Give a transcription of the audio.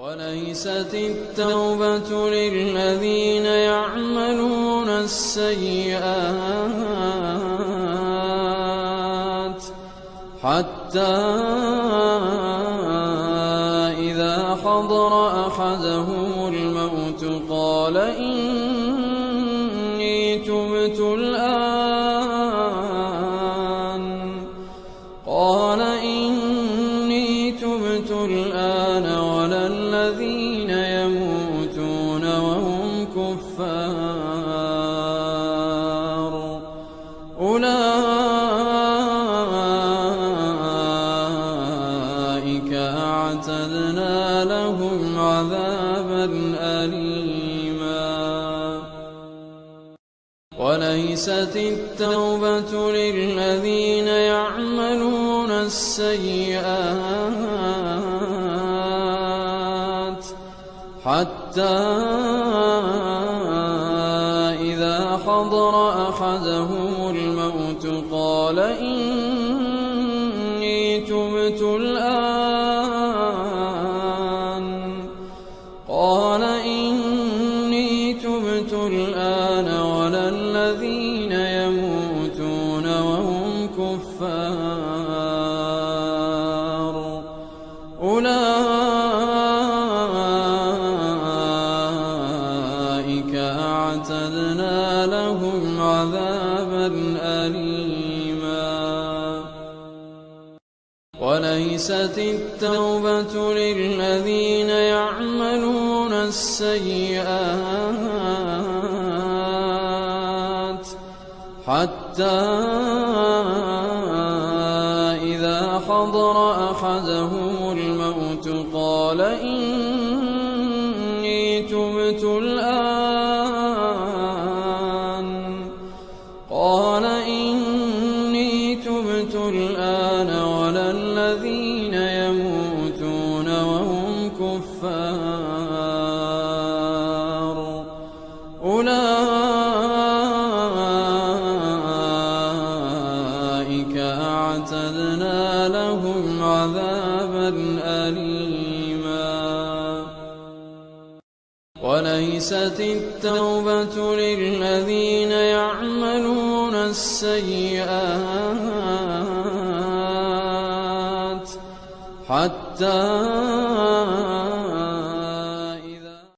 وليست التوبة للذين يعملون السيئات حتى إذا حضر أحدهم الموت قال إني تبت الآن ولا الذين يموتون وهم كفار أولئك أعتدنا لهم عذابا أليما. وليست التوبة للذين يعملون السيئات حتى إذا حضر أحدهم الموت قال إني تبت الآن ولا الذين يموتون وهم كفار أولئك أعتدنا لهم عذابا أليما. وليست التوبة للذين يعملون السيئات حتى إذا حضر أحدهم الموت قال إني تبت الآن ولا الذين يموتون وهم كفار أولئك أعتدنا لهم عذابا أليما. وليست التوبة للذين يعملون السيئات حتى